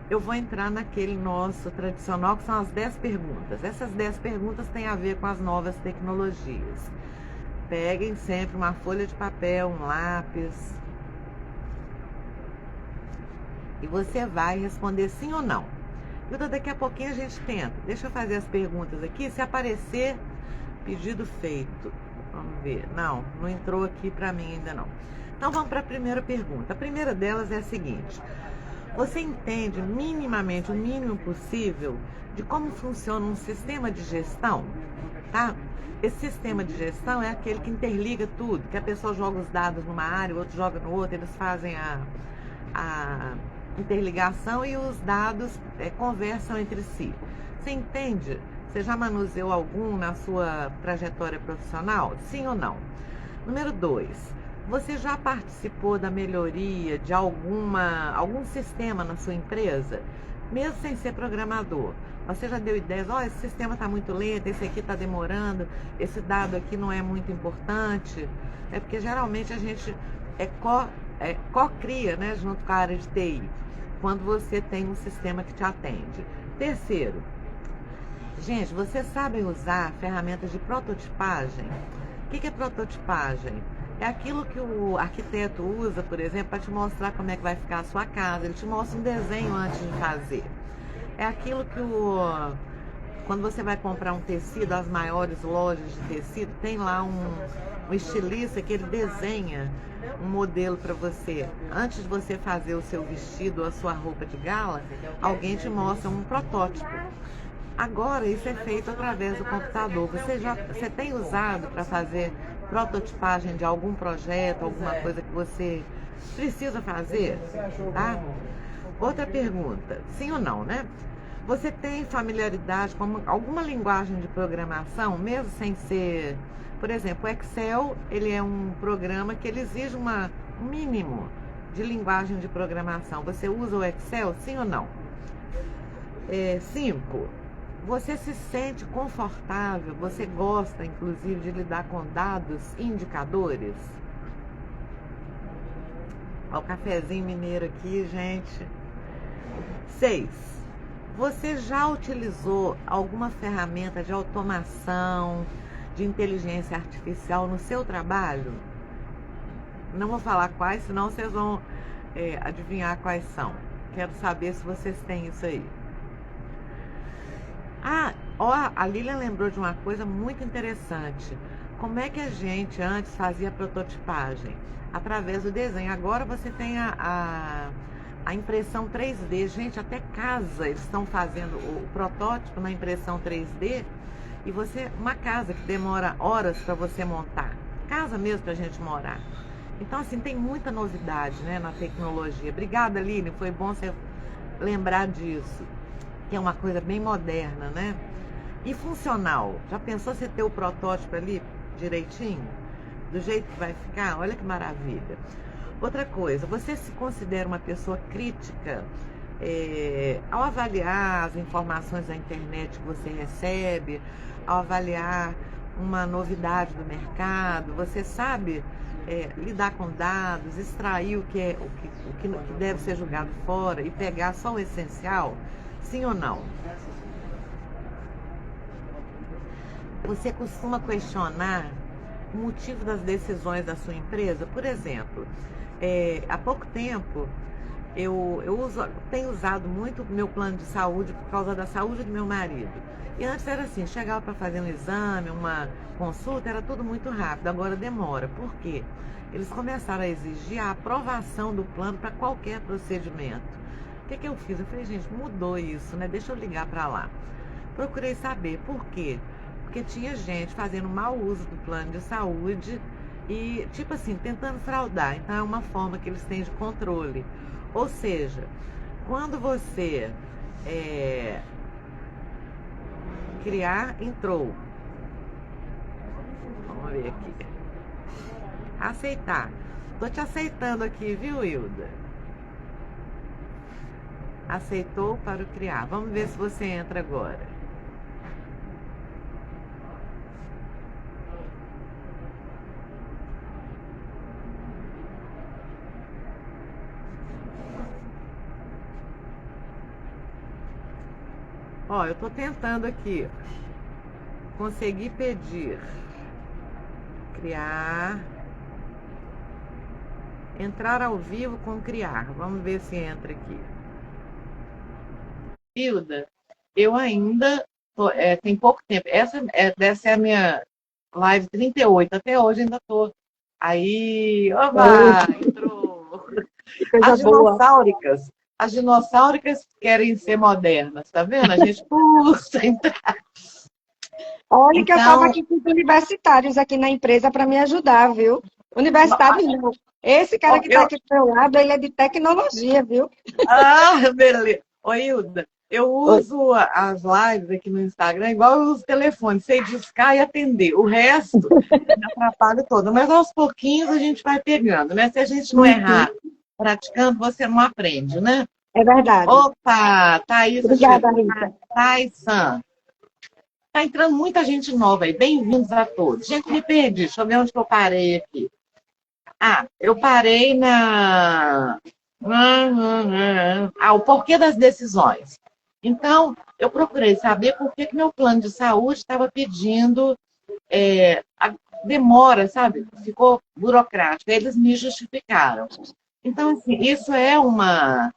eu vou entrar naquele nosso tradicional, que são as 10 perguntas. Essas 10 perguntas têm a ver com as novas tecnologias. Peguem sempre uma folha de papel, um lápis, e você vai responder sim ou não. Duda, daqui a pouquinho a gente tenta. Deixa eu fazer as perguntas aqui. Se aparecer, pedido feito. Vamos ver. Não entrou aqui para mim ainda não. Então vamos para a primeira pergunta. A primeira delas é a seguinte: você entende minimamente, o mínimo possível, de como funciona um sistema de gestão? Tá? Esse sistema de gestão é aquele que interliga tudo, que a pessoa joga os dados numa área, o outro joga no outro, eles fazem a interligação e os dados conversam entre si. Você entende? Você já manuseou algum na sua trajetória profissional? Sim ou não? Número 2, você já participou da melhoria de algum sistema na sua empresa? Mesmo sem ser programador, você já deu ideias, esse sistema está muito lento, esse aqui está demorando, esse dado aqui não é muito importante. É porque geralmente a gente co-cria, né, junto com a área de TI, quando você tem um sistema que te atende. Terceiro, gente, vocês sabem usar ferramentas de prototipagem? O que é prototipagem? É aquilo que o arquiteto usa, por exemplo, para te mostrar como é que vai ficar a sua casa. Ele te mostra um desenho antes de fazer. É aquilo que quando você vai comprar um tecido, as maiores lojas de tecido, tem lá um estilista que ele desenha um modelo para você. Antes de você fazer o seu vestido ou a sua roupa de gala, alguém te mostra um protótipo. Agora isso é feito através do computador. Você tem usado para fazer prototipagem de algum projeto, alguma coisa que você precisa fazer? Tá? Outra pergunta, sim ou não, né? Você tem familiaridade com alguma linguagem de programação, mesmo sem ser... Por exemplo, o Excel, ele é um programa que ele exige um mínimo de linguagem de programação. Você usa o Excel, sim ou não? 5. Você se sente confortável, você gosta, inclusive, de lidar com dados indicadores? Olha o cafezinho mineiro aqui, gente. 6. Você já utilizou alguma ferramenta de automação, de inteligência artificial no seu trabalho? Não vou falar quais, senão vocês vão adivinhar quais são. Quero saber se vocês têm isso aí. A Lilian lembrou de uma coisa muito interessante. Como é que a gente antes fazia prototipagem? Através do desenho. Agora você tem a impressão 3D. Gente, até casa eles estão fazendo o protótipo na impressão 3D. E uma casa que demora horas para você montar. Casa mesmo para a gente morar. Então, assim, tem muita novidade, né, na tecnologia. Obrigada, Lilian. Foi bom você lembrar disso. Que é uma coisa bem moderna, né? E funcional. Já pensou você ter o protótipo ali direitinho? Do jeito que vai ficar? Olha que maravilha. Outra coisa, você se considera uma pessoa crítica ao avaliar as informações da internet que você recebe, ao avaliar uma novidade do mercado? Você sabe lidar com dados, extrair o que deve ser jogado fora e pegar só o essencial? Sim ou não? Você costuma questionar o motivo das decisões da sua empresa? Por exemplo, há pouco tempo eu tenho usado muito o meu plano de saúde por causa da saúde do meu marido. E antes era assim, chegava para fazer um exame, uma consulta, era tudo muito rápido, agora demora. Por quê? Eles começaram a exigir a aprovação do plano para qualquer procedimento. O que eu fiz? Eu falei, gente, mudou isso, né? Deixa eu ligar para lá. Procurei saber por quê. Porque tinha gente fazendo mau uso do plano de saúde e, tipo assim, tentando fraudar. Então é uma forma que eles têm de controle. Ou seja, quando você entrou. Vamos ver aqui. Aceitar. Tô te aceitando aqui, viu, Hilda? Aceitou para o criar. Vamos ver se você entra agora. Ó, eu tô tentando aqui conseguir pedir, criar, entrar ao vivo com criar. Vamos ver se entra aqui. Hilda, eu ainda tem pouco tempo. Dessa é a minha live 38. Até hoje ainda tô. Aí, oba, entrou. Que coisa As boa. dinossáuricas. As dinossáuricas querem ser modernas, tá vendo? A gente custa entrar. Olha que eu estava Então, aqui com os universitários aqui na empresa para me ajudar, viu? Universitário não. Esse cara que está eu, aqui do meu lado, ele é de tecnologia, viu? beleza. Ô, Hilda, eu Oi. uso as lives aqui no Instagram igual eu uso o telefone, sei discar e atender. O resto me atrapalha todo. Mas aos pouquinhos a gente vai pegando, né? Se a gente não Uhum. errar praticando, você não aprende, né? É verdade. Opa, Thaisa Obrigada, chegou. Rita. Thaisan. Tá entrando muita gente nova aí. Bem-vindos a todos. Gente, me perdi. Deixa eu ver onde que eu parei aqui. Ah, eu parei na. O porquê das decisões. Então, eu procurei saber por que meu plano de saúde estava pedindo a demora, sabe? Ficou burocrático. Eles me justificaram. Então, assim, isso é uma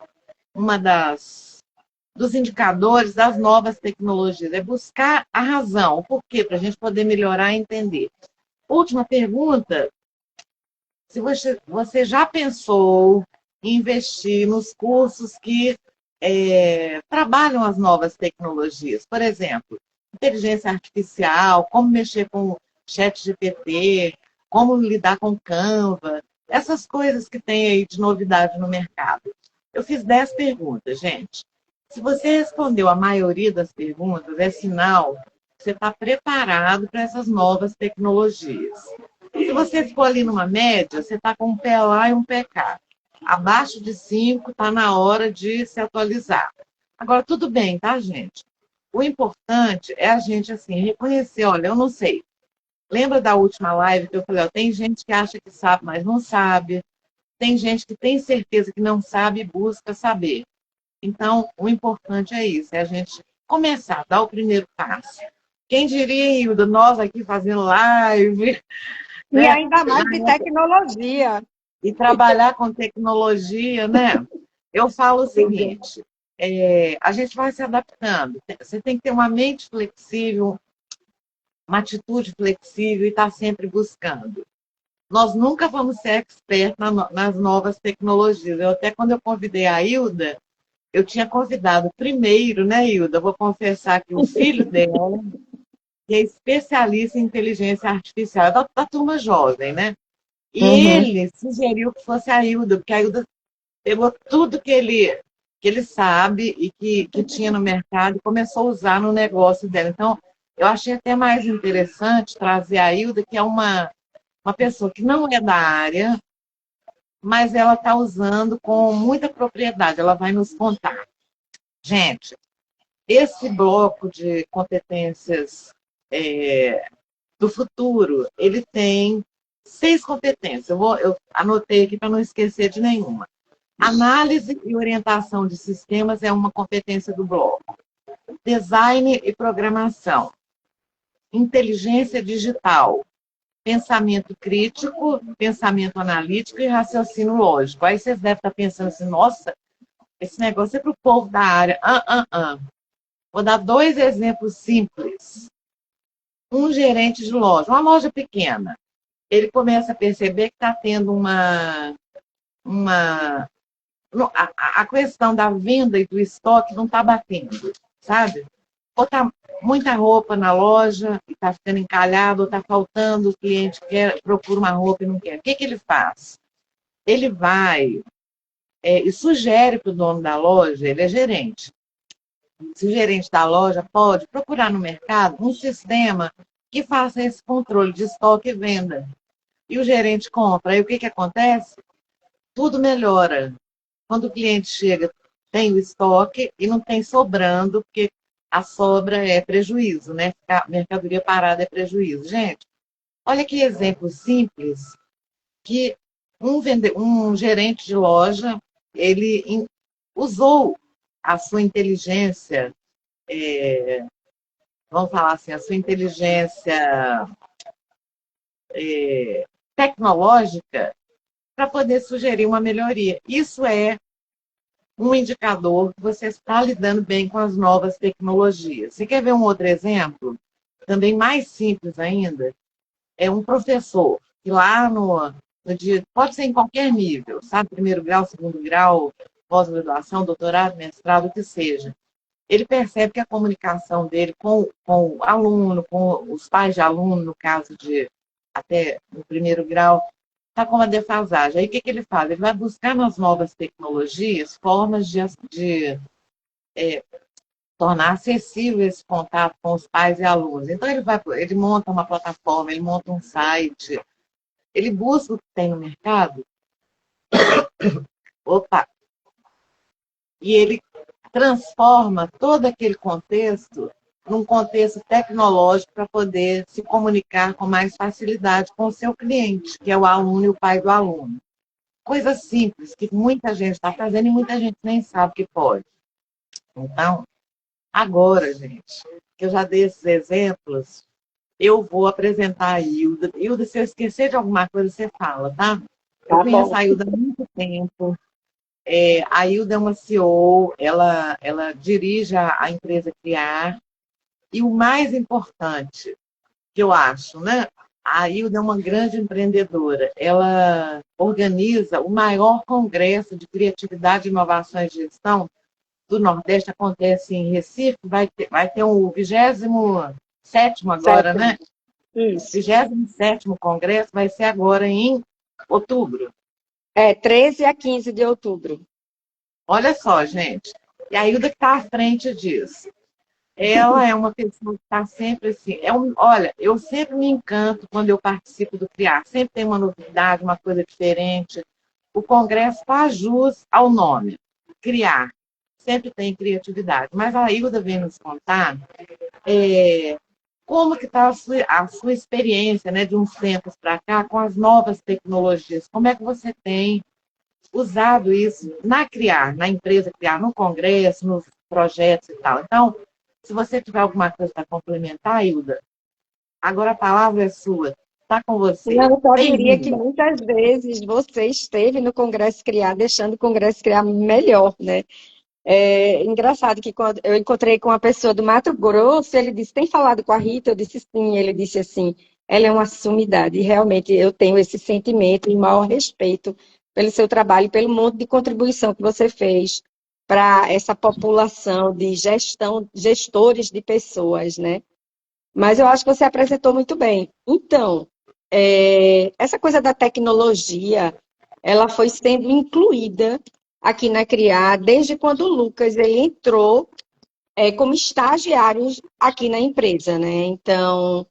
dos indicadores das novas tecnologias, é buscar a razão, o porquê, para a gente poder melhorar e entender. Última pergunta, se você já pensou em investir nos cursos que trabalham as novas tecnologias? Por exemplo, inteligência artificial, como mexer com o chat GPT, como lidar com Canva, essas coisas que tem aí de novidade no mercado. Eu fiz 10 perguntas, gente. Se você respondeu a maioria das perguntas, é sinal que você está preparado para essas novas tecnologias. Se você ficou ali numa média, você está com um pé lá e um pé cá. Abaixo de 5, está na hora de se atualizar. Agora, tudo bem, tá, gente? O importante é a gente, assim, reconhecer, olha, eu não sei. Lembra da última live que eu falei, ó, tem gente que acha que sabe, mas não sabe. Tem gente que tem certeza que não sabe e busca saber. Então, o importante é isso, é a gente começar, dar o primeiro passo. Quem diria, Hilda, nós aqui fazendo live, E né? ainda mais de tecnologia. E trabalhar com tecnologia, né? Eu falo o seguinte, a gente vai se adaptando. Você tem que ter uma mente flexível, uma atitude flexível e estar sempre buscando. Nós nunca vamos ser expertos nas novas tecnologias. Eu até quando eu convidei a Hilda, eu tinha convidado primeiro, né, Hilda? Vou confessar que o filho dela, que é especialista em inteligência artificial, é da turma jovem, né? E Uhum. ele sugeriu que fosse a Hilda, porque a Hilda pegou tudo que ele sabe e que tinha no mercado e começou a usar no negócio dela. Então, eu achei até mais interessante trazer a Hilda, que é uma pessoa que não é da área, mas ela está usando com muita propriedade. Ela vai nos contar. Gente, esse bloco de competências do futuro, ele tem 6 competências. Eu anotei aqui para não esquecer de nenhuma. Análise e orientação de sistemas é uma competência do bloco. Design e programação. Inteligência digital. Pensamento crítico, pensamento analítico e raciocínio lógico. Aí vocês devem estar pensando assim, nossa, esse negócio é para o povo da área. Vou dar 2 exemplos simples. Um gerente de loja, uma loja pequena, ele começa a perceber que está tendo uma a questão da venda e do estoque não está batendo, sabe? Ou está muita roupa na loja e está ficando encalhado, ou está faltando, o cliente procura uma roupa e não quer. O que ele faz? Ele vai e sugere para o dono da loja, ele é gerente, se o gerente da loja pode procurar no mercado um sistema que faça esse controle de estoque e venda. E o gerente compra. Aí o que acontece? Tudo melhora. Quando o cliente chega, tem o estoque e não tem sobrando, porque a sobra é prejuízo, né? A mercadoria parada é prejuízo. Gente, olha que exemplo simples que um gerente de loja, ele usou a sua inteligência vamos falar assim, a sua inteligência tecnológica para poder sugerir uma melhoria. Isso é um indicador que você está lidando bem com as novas tecnologias. Você quer ver um outro exemplo? Também mais simples ainda, é um professor que lá no dia, pode ser em qualquer nível, sabe? Primeiro grau, segundo grau, pós-graduação, doutorado, mestrado, o que seja. Ele percebe que a comunicação dele com o aluno, com os pais de aluno, no caso de até no primeiro grau, está com uma defasagem. Aí o que, que ele faz? Ele vai buscar nas novas tecnologias formas de tornar acessível esse contato com os pais e alunos. Então ele monta uma plataforma, ele monta um site, ele busca o que tem no mercado, opa, e ele transforma todo aquele contexto num contexto tecnológico para poder se comunicar com mais facilidade com o seu cliente, que é o aluno e o pai do aluno. Coisa simples que muita gente está fazendo e muita gente nem sabe que pode. Então, agora, gente, que eu já dei esses exemplos, eu vou apresentar a Hilda. Hilda, se eu esquecer de alguma coisa, você fala, tá? Eu conheço a Hilda há muito tempo. A Hilda é uma CEO, ela dirige a empresa Criar. E o mais importante, que eu acho, né? A Hilda é uma grande empreendedora. Ela organiza o maior congresso de criatividade, inovação e gestão do Nordeste. Acontece em Recife. Vai ter o 27º agora, né? Isso. 27º congresso vai ser agora em outubro. 13 a 15 de outubro. Olha só, gente. E a Hilda que está à frente disso. Ela é uma pessoa que está sempre assim. Olha, eu sempre me encanto quando eu participo do Criar. Sempre tem uma novidade, uma coisa diferente. O Congresso faz jus ao nome, Criar. Sempre tem criatividade. Mas a Hilda vem nos contar como que está a sua experiência, né, de uns tempos para cá com as novas tecnologias. Como é que você tem usado isso na Criar, na empresa Criar, no Congresso, nos projetos e tal. Então, se você tiver alguma coisa para complementar, Hilda, agora a palavra é sua. Está com você. Eu só diria que muitas vezes você esteve no Congresso Criar, deixando o Congresso Criar melhor, né? É engraçado que quando eu encontrei com uma pessoa do Mato Grosso, ele disse, tem falado com a Rita? Eu disse sim, ele disse assim, ela é uma sumidade. E realmente eu tenho esse sentimento e maior respeito pelo seu trabalho, pelo monte de contribuição que você fez para essa população de gestores de pessoas, né? Mas eu acho que você apresentou muito bem. Então, essa coisa da tecnologia, ela foi sendo incluída aqui na Criar desde quando o Lucas ele entrou como estagiário aqui na empresa, né? Então,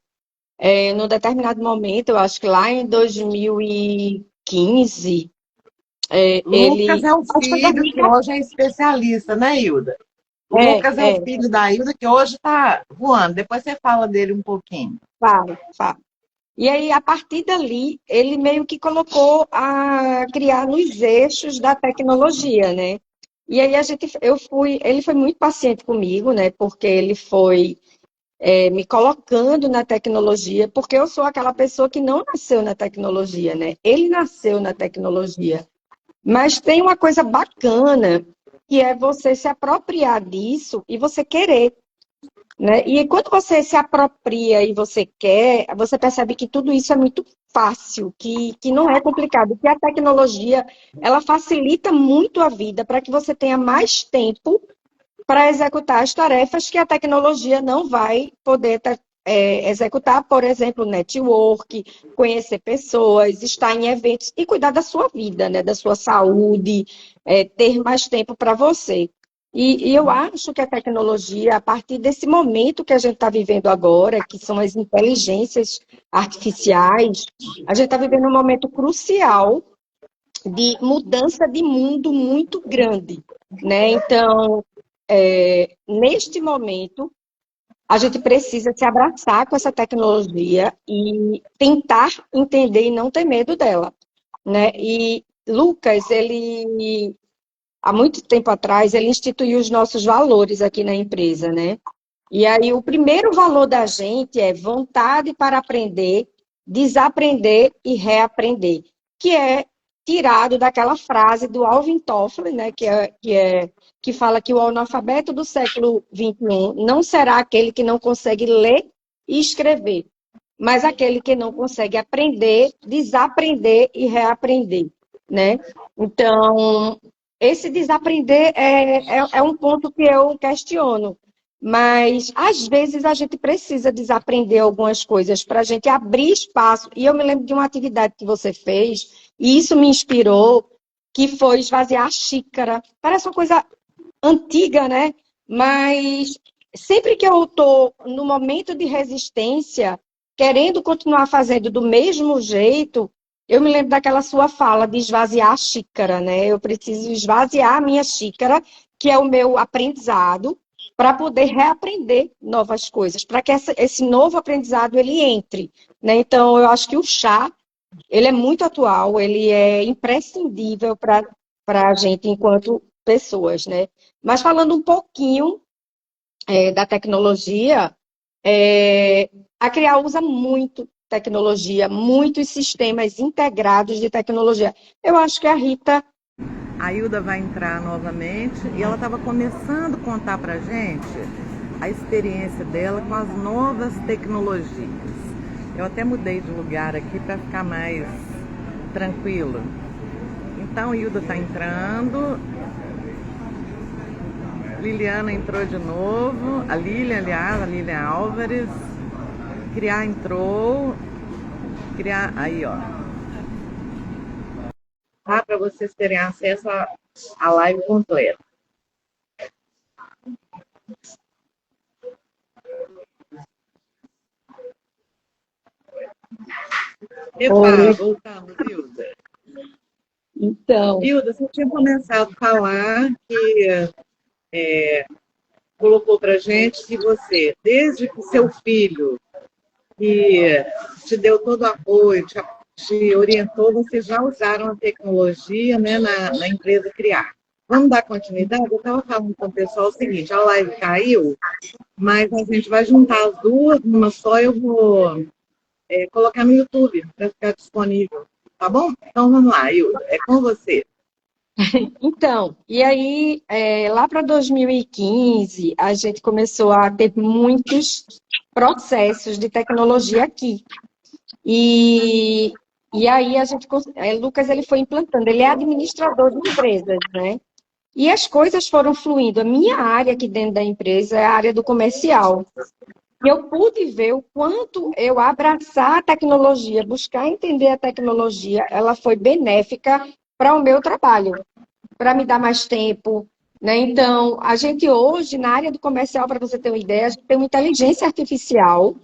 num determinado momento, eu acho que lá em 2015, Lucas ele... é o filho que hoje é especialista, né, Hilda? O Lucas é o filho da Hilda que hoje está voando. Depois você fala dele um pouquinho. Fala. E aí, a partir dali, ele meio que colocou a criar nos eixos da tecnologia, né? E aí ele foi muito paciente comigo, né? Porque ele foi me colocando na tecnologia, porque eu sou aquela pessoa que não nasceu na tecnologia, né? Ele nasceu na tecnologia. Mas tem uma coisa bacana, que é você se apropriar disso e você querer. Né? E quando você se apropria e você quer, você percebe que tudo isso é muito fácil, que não é complicado, que a tecnologia ela facilita muito a vida para que você tenha mais tempo para executar as tarefas que a tecnologia não vai poder executar, por exemplo, network, conhecer pessoas, estar em eventos e cuidar da sua vida, né? Da sua saúde, ter mais tempo para você. E eu acho que a tecnologia, a partir desse momento que a gente está vivendo agora, que são as inteligências artificiais, a gente está vivendo um momento crucial de mudança de mundo muito grande, né? Então, neste momento, a gente precisa se abraçar com essa tecnologia e tentar entender e não ter medo dela, né? E Lucas, ele há muito tempo atrás, ele instituiu os nossos valores aqui na empresa, né? E aí, o primeiro valor da gente é vontade para aprender, desaprender e reaprender, que é tirado daquela frase do Alvin Toffler, né, que fala que o analfabeto do século XXI não será aquele que não consegue ler e escrever, mas aquele que não consegue aprender, desaprender e reaprender, né? Então, esse desaprender é um ponto que eu questiono, mas às vezes a gente precisa desaprender algumas coisas para a gente abrir espaço. E eu me lembro de uma atividade que você fez, e isso me inspirou, que foi esvaziar a xícara. Parece uma coisa antiga, né? Mas sempre que eu estou no momento de resistência, querendo continuar fazendo do mesmo jeito, eu me lembro daquela sua fala de esvaziar a xícara, né? Eu preciso esvaziar a minha xícara, que é o meu aprendizado, para poder reaprender novas coisas, para que esse novo aprendizado ele entre, né? Então, eu acho que o chá, ele é muito atual, ele é imprescindível para a gente enquanto pessoas, né? Mas falando um pouquinho da tecnologia, a CRIAL usa muito tecnologia, muitos sistemas integrados de tecnologia. Eu acho que a Rita... A Hilda vai entrar novamente e ela estava começando a contar para gente a experiência dela com as novas tecnologias. Eu até mudei de lugar aqui para ficar mais tranquilo. Então, Hilda está entrando. Liliana entrou de novo. A Lilian, aliás, a Lilian Álvares. Criar entrou. Criar, aí, ó. Tá, para vocês terem acesso à live completa. Epa, voltamos, Hilda. Então, Hilda, você tinha começado a falar que colocou pra gente que você, desde que seu filho que te deu todo o apoio, te orientou, vocês já usaram a tecnologia, né, na empresa Criar. Vamos dar continuidade? Eu estava falando com o pessoal o seguinte, a live caiu, mas a gente vai juntar as duas numa só, eu vou colocar no YouTube para ficar disponível, tá bom? Então vamos lá, Hilda, é com você. Então, e aí, lá para 2015, a gente começou a ter muitos processos de tecnologia aqui. E aí a gente, Lucas, ele foi implantando, ele é administrador de empresas, né? E as coisas foram fluindo. A minha área aqui dentro da empresa é a área do comercial. E eu pude ver o quanto eu abraçar a tecnologia, buscar entender a tecnologia, ela foi benéfica para o meu trabalho, para me dar mais tempo, né? Então, a gente hoje, na área do comercial, para você ter uma ideia, a gente tem uma inteligência artificial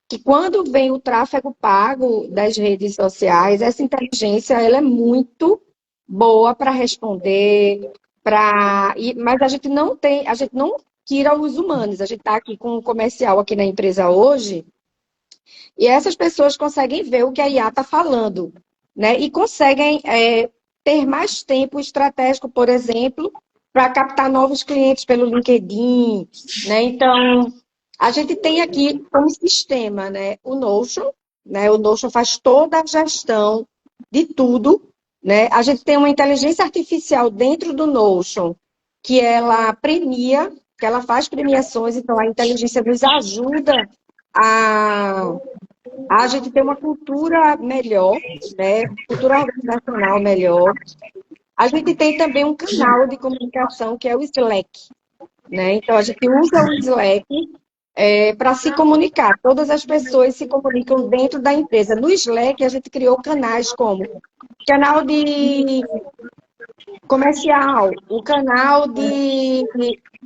que quando vem o tráfego pago das redes sociais, essa inteligência ela é muito boa para responder, mas a gente não tira os humanos. A gente está aqui com um comercial aqui na empresa hoje, e essas pessoas conseguem ver o que a IA está falando, né? E conseguem ter mais tempo estratégico, por exemplo, para captar novos clientes pelo LinkedIn, né? Então, a gente tem aqui como sistema, né, o Notion, né? O Notion faz toda a gestão de tudo, né? A gente tem uma inteligência artificial dentro do Notion que ela premia, que ela faz premiações, então a inteligência nos ajuda a a gente ter uma cultura melhor, né? Cultura organizacional melhor. A gente tem também um canal de comunicação que é o Slack, né? Então a gente usa o Slack para se comunicar. Todas as pessoas se comunicam dentro da empresa. No Slack, a gente criou canais como canal de comercial, o canal de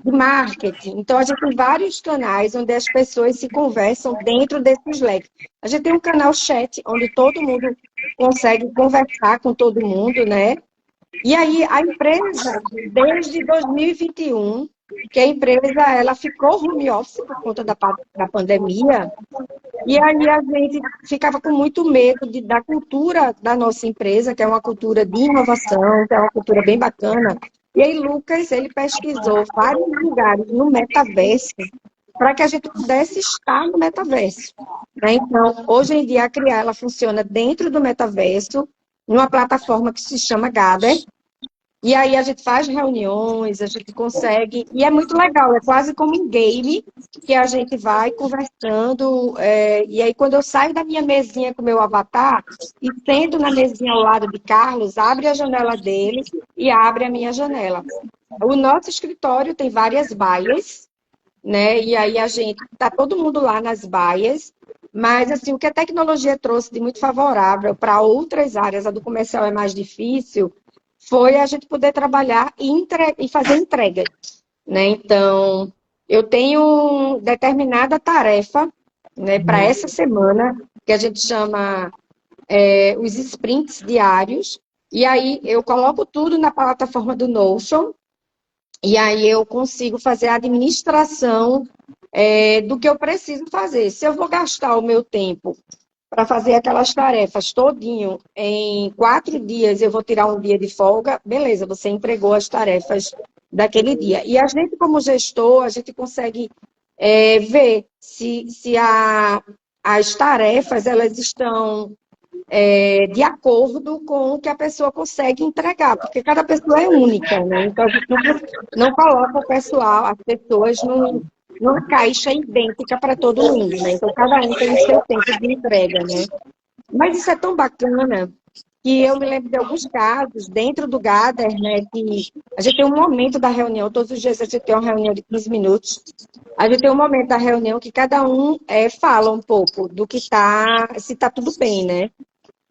marketing. Então, a gente tem vários canais onde as pessoas se conversam dentro desse Slack. A gente tem um canal chat, onde todo mundo consegue conversar com todo mundo, né? E aí, a empresa, desde 2021, que a empresa ela ficou home office por conta da pandemia, e aí a gente ficava com muito medo da cultura da nossa empresa, que é uma cultura de inovação, que é uma cultura bem bacana, E aí, Lucas, ele pesquisou vários lugares no metaverso para que a gente pudesse estar no metaverso, né? Então, hoje em dia, a Criar, ela funciona dentro do metaverso, numa plataforma que se chama Gather, e aí a gente faz reuniões, a gente consegue, e é muito legal, é quase como um game que a gente vai conversando, e aí quando eu saio da minha mesinha com o meu avatar e sento na mesinha ao lado de Carlos, abre a janela dele e abre a minha janela. O nosso escritório tem várias baias, né? E aí a gente tá todo mundo lá nas baias, mas assim, o que a tecnologia trouxe de muito favorável para outras áreas, a do comercial é mais difícil, foi a gente poder trabalhar e fazer entrega, né? Então, eu tenho determinada tarefa, né, para essa semana, que a gente chama os sprints diários, e aí eu coloco tudo na plataforma do Notion, e aí eu consigo fazer a administração do que eu preciso fazer. Se eu vou gastar o meu tempo para fazer aquelas tarefas todinho em 4 dias, eu vou tirar um dia de folga, beleza, você entregou as tarefas daquele dia. E a gente, como gestor, a gente consegue ver se as tarefas elas estão de acordo com o que a pessoa consegue entregar, porque cada pessoa é única, né? Então, a gente não coloca o pessoal, as pessoas numa caixa idêntica para todo mundo, né? Então, cada um tem o seu tempo de entrega, né? Mas isso é tão bacana que eu me lembro de alguns casos dentro do Gather, né? Que a gente tem um momento da reunião, todos os dias a gente tem uma reunião de 15 minutos, a gente tem um momento da reunião que cada um fala um pouco do que está, se está tudo bem, né?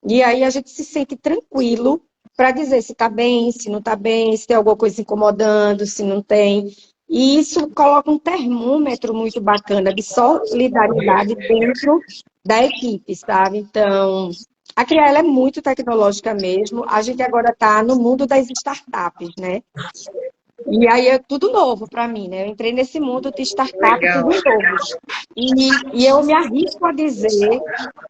E aí a gente se sente tranquilo para dizer se está bem, se não está bem, se tem alguma coisa incomodando, se não tem. E isso coloca um termômetro muito bacana de solidariedade dentro da equipe, sabe? Então, a Criar ela é muito tecnológica mesmo. A gente agora está no mundo das startups, né? E aí é tudo novo para mim, né? Eu entrei nesse mundo de startup Legal. tudo novo. E eu me arrisco a dizer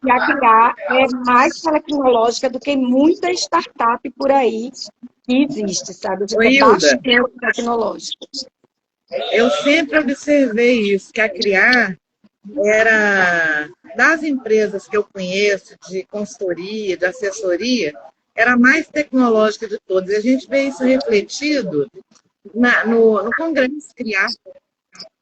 que a Criar é mais tecnológica do que muita startup por aí que existe, sabe? A Ô, gente é Hilda, bastante tecnológico. eu sempre observei isso, que a Criar era, das empresas que eu conheço, de consultoria, de assessoria, era a mais tecnológica de todas. E a gente vê isso refletido no Congresso Criar.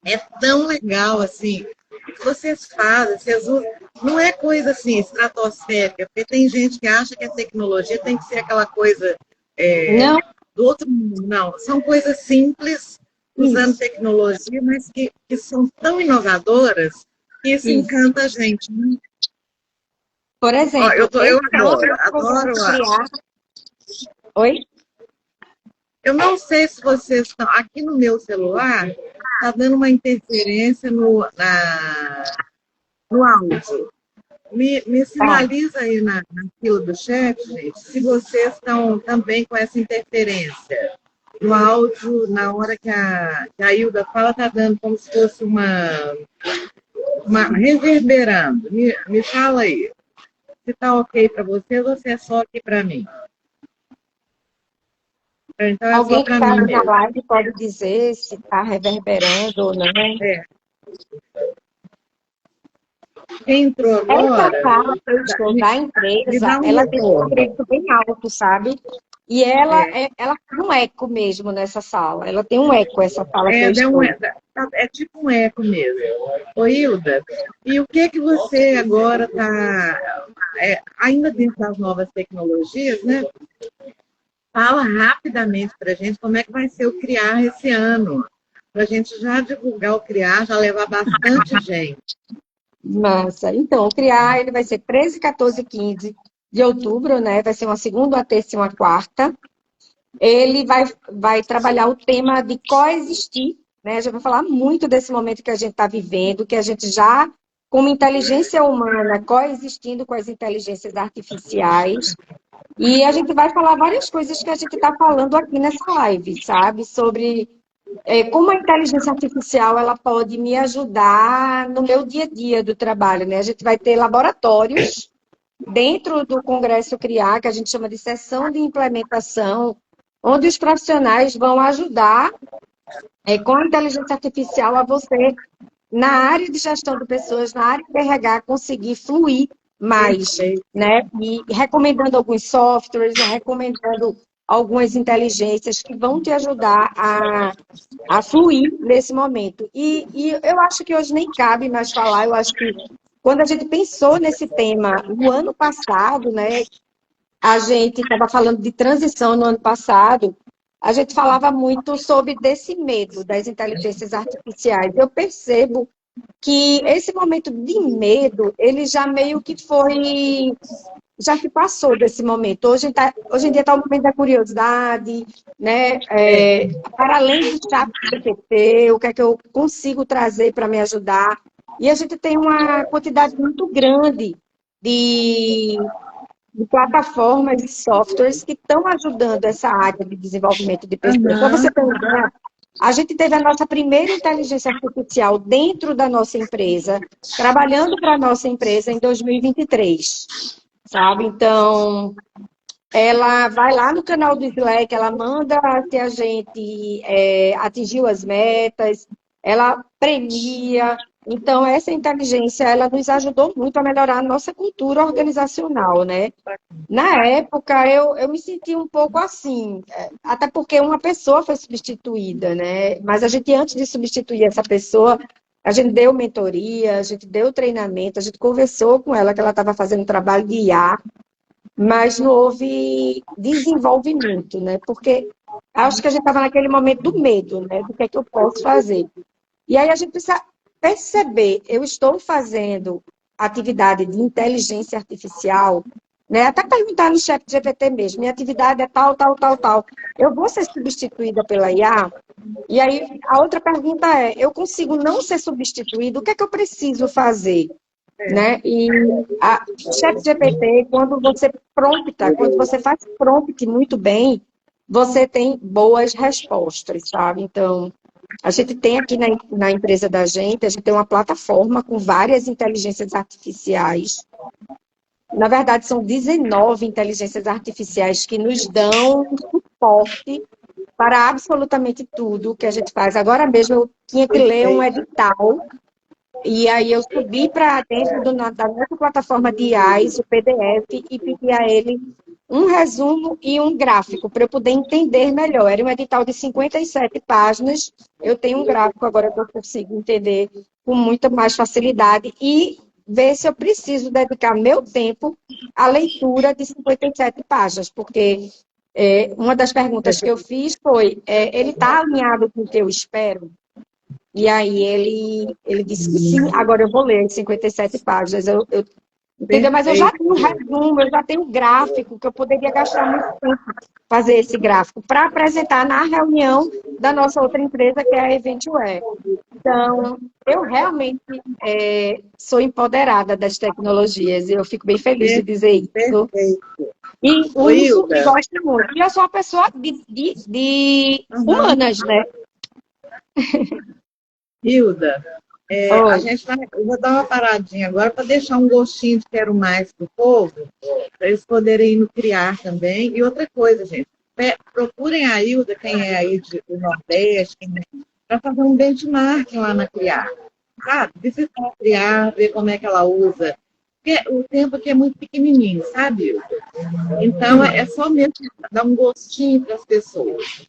É tão legal, assim, o que vocês fazem, vocês usam, não é coisa assim, estratosférica, porque tem gente que acha que a tecnologia tem que ser aquela coisa Não, do outro mundo. Não, são coisas simples, usando isso, tecnologia, mas que são tão inovadoras que isso isso. encanta a gente, né? Por Ó, exemplo, eu esse ano adoro, eu vou adoro. criar. Oi? Eu não sei se vocês estão. Aqui no meu celular, está dando uma interferência no áudio. Me Tá. sinaliza aí na fila do chat, gente, se vocês estão também com essa interferência. No áudio, na hora que a Hilda fala, está dando como se fosse uma reverberando. Me fala aí. Se está ok para vocês ou se é só aqui para mim. Então é só Alguém que para está mim na mesmo. live pode dizer se está reverberando ou não. É. Quem entrou Essa agora, sala que eu estou da me empresa, dá um ela tem um retorno. preço bem alto, sabe? E ela, É, ela tem um eco mesmo nessa sala. Ela tem um eco, essa sala que eu deu um, estou. é tipo um eco mesmo. Ô, Hilda, e o que você agora está, ainda dentro das novas tecnologias, né? Fala rapidamente para a gente como é que vai ser o Criar esse ano, para a gente já divulgar o Criar, já levar bastante gente. Massa. Então, o CRIAR, ele vai ser 13, 14 e 15 de outubro, né? Vai ser uma segunda, uma terça e uma quarta. Ele vai trabalhar o tema de coexistir, né? Já vai falar muito desse momento que a gente está vivendo, que a gente já, como inteligência humana, coexistindo com as inteligências artificiais. E a gente vai falar várias coisas que a gente está falando aqui nessa live, sabe? Sobre como a inteligência artificial ela pode me ajudar no meu dia a dia do trabalho, né? A gente vai ter laboratórios dentro do Congresso Criar, que a gente chama de sessão de implementação, onde os profissionais vão ajudar com a inteligência artificial a você, na área de gestão de pessoas, na área de RH, conseguir fluir mais, né? E recomendando alguns softwares, recomendando algumas inteligências que vão te ajudar a fluir nesse momento. E eu acho que hoje nem cabe mais falar, eu acho que quando a gente pensou nesse tema no ano passado, né? A gente estava falando de transição no ano passado, a gente falava muito sobre desse medo das inteligências artificiais. Eu percebo que esse momento de medo, ele já meio que foi, já se passou desse momento. Hoje em dia está o momento da curiosidade, né? Para além do chat GPT, o que é que eu consigo trazer para me ajudar? E a gente tem uma quantidade muito grande de plataformas e softwares que estão ajudando essa área de desenvolvimento de pessoas. Para você ter uma ideia, a gente teve a nossa primeira inteligência artificial dentro da nossa empresa, trabalhando para a nossa empresa em 2023, sabe? Então, ela vai lá no canal do Slack, ela manda se a gente atingiu as metas, ela premia. Então, essa inteligência, ela nos ajudou muito a melhorar a nossa cultura organizacional, né? Na época, eu me senti um pouco assim, até porque uma pessoa foi substituída, né? Mas a gente, antes de substituir essa pessoa, a gente deu mentoria, a gente deu treinamento, a gente conversou com ela que ela estava fazendo um trabalho de IA, mas não houve desenvolvimento, né? Porque acho que a gente estava naquele momento do medo, né? Do que é que eu posso fazer. E aí a gente precisa perceber, eu estou fazendo atividade de inteligência artificial, né? Até perguntar no chat GPT mesmo, minha atividade é tal, tal, tal, tal. Eu vou ser substituída pela IA? E aí a outra pergunta é, eu consigo não ser substituída, o que é que eu preciso fazer? Né? E a ChatGPT, quando você prompta, quando você faz prompt muito bem, você tem boas respostas, sabe? Então, a gente tem aqui na empresa da gente, a gente tem uma plataforma com várias inteligências artificiais. Na verdade, são 19 inteligências artificiais que nos dão suporte para absolutamente tudo que a gente faz. Agora mesmo eu tinha que ler um edital e aí eu subi para dentro da nossa plataforma de IAs, o PDF, e pedi a ele um resumo e um gráfico para eu poder entender melhor. Era um edital de 57 páginas, eu tenho um gráfico agora que eu consigo entender com muita mais facilidade e ver se eu preciso dedicar meu tempo à leitura de 57 páginas, porque uma das perguntas que eu fiz foi, ele está alinhado com o que eu espero? E aí ele disse que sim, agora eu vou ler as 57 páginas. Entendeu? Mas eu já tenho resumo, eu já tenho gráfico, que eu poderia gastar muito tempo fazer esse gráfico para apresentar na reunião da nossa outra empresa, que é a Eventware. Então, eu realmente sou empoderada das tecnologias e eu fico bem feliz de dizer isso. E uso e gosto muito. E eu sou uma pessoa de humanas, né? Hilda, eu vou dar uma paradinha agora para deixar um gostinho de quero mais para o povo, para eles poderem ir no criar também. E outra coisa, gente, procurem a Hilda, quem é aí do Nordeste, para fazer um benchmark lá na criar, sabe? Visitar a criar, ver como é que ela usa. Porque o tempo aqui é muito pequenininho, sabe, Hilda? Então, é só mesmo dar um gostinho para as pessoas.